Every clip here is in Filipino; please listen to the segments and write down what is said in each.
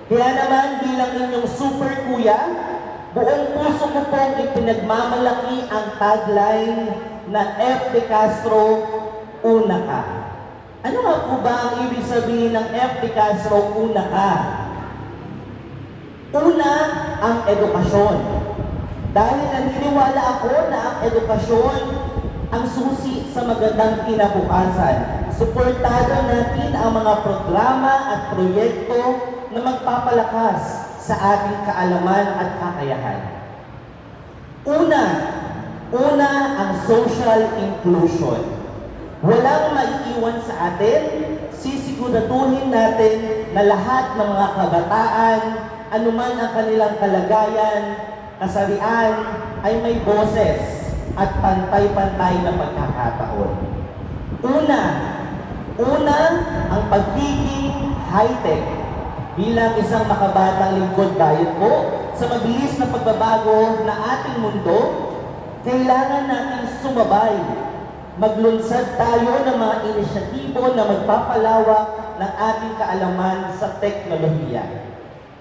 Kaya naman bilang inyong super kuya, buong puso ko pong ipinagmamalaki ang tagline na F. De Castro, una ka. Ano nga po ba ang ibig sabihin ng F. De Castro, una ka? Una, ang edukasyon. Dahil naniniwala ako na ang edukasyon ang susi sa magandang kinabukasan. Suportado natin ang mga programa at proyekto na magpapalakas sa ating kaalaman at kakayahan. Una ang social inclusion. Walang maiiwan sa atin, sisiguraduhin natin na lahat ng mga kabataan, anuman ang kanilang kalagayan, kasarian, ay may boses at pantay-pantay na pagkakataon. Una ang pagiging high-tech. Bilang isang makabatang lingkod bayan po, sa mabilis na pagbabago na ating mundo, kailangan natin sumabay. Maglunsad tayo ng mga inisyatibo na magpapalawak ng ating kaalaman sa teknolohiya.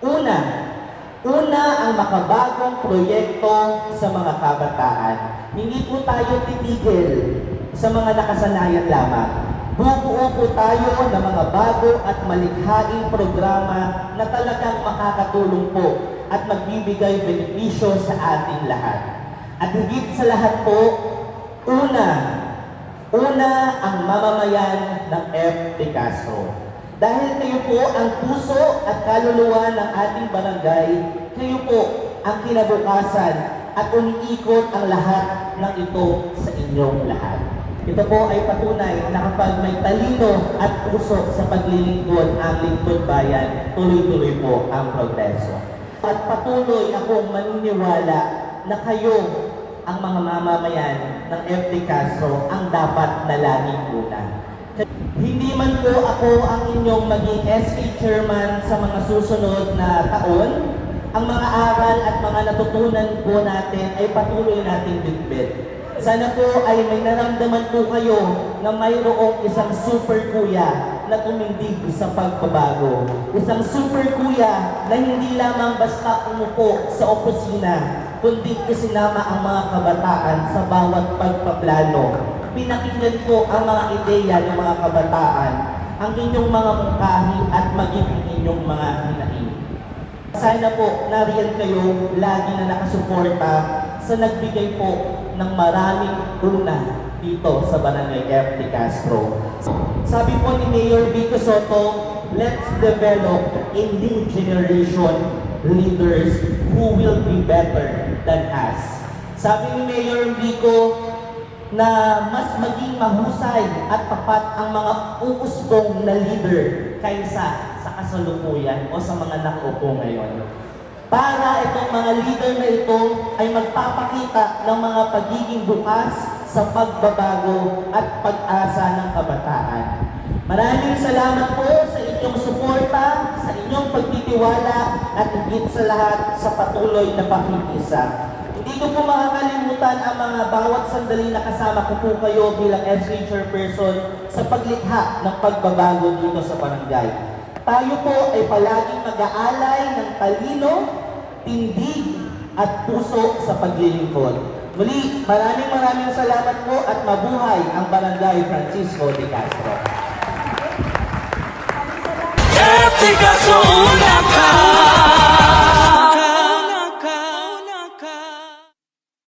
Una ang makabagong proyekto sa mga kabataan. Hindi po tayo titigil sa mga nakasanayan lamang. Bubuo po tayo ng mga bago at malikhaing programa na talagang makakatulong po at magbibigay benepisyo sa ating lahat. At higit sa lahat po, una ang mamamayan ng F. De Castro. Dahil kayo po ang puso at kaluluwa ng ating barangay, kayo po ang kinabukasan at umiikot ang lahat ng ito sa inyong lahat. Ito po ay patunay na kapag may talino at puso sa paglilingkod ang lingkod bayan, tuloy-tuloy po ang progreso. At patuloy akong maniniwala na kayo ang mga mamamayan ng F. De Castro ang dapat na laging una. Hindi man po ako ang inyong maging SK Chairman sa mga susunod na taon, ang mga aral at mga natutunan po natin ay patuloy nating bitbit. Sana po ay may naramdaman po kayo na mayroong isang super kuya na tumindig sa pagbabago. Isang super kuya na hindi lamang basta umupo sa opisina, kundi isinama ang mga kabataan sa bawat pagpaplano. Pinakinggan po ang mga ideya ng mga kabataan, ang inyong mga mungkahi at maging inyong mga hinaing. Sana po nariyan kayo lagi na nakasuporta sa nagbigay po ng maraming una dito sa Barangay F. De Castro. Sabi po ni Mayor Vico Soto, let's develop a new generation leaders who will be better than us. Sabi ni Mayor Vico na mas maging mahusay at tapat ang mga uusbong na leader kaysa sa kasalukuyan o sa mga nakaupo ngayon. Para itong mga leader na ito ay magpapakita ng mga pagiging bukas sa pagbabago at pag-asa ng kabataan. Maraming salamat po sa inyong suporta, sa inyong pagtitiwala at higit sa lahat sa patuloy na pakikisa. Hindi ko po makakalimutan ang mga bawat sandali na kasama ko po kayo bilang SK Chairperson sa paglikha ng pagbabago dito sa barangay. Tayo po ay palaging mag-aalay ng talino, tindig at puso sa paglilingkod. Muli, maraming salamat po at mabuhay ang Barangay Francisco de Castro. F. De Castro, una ka.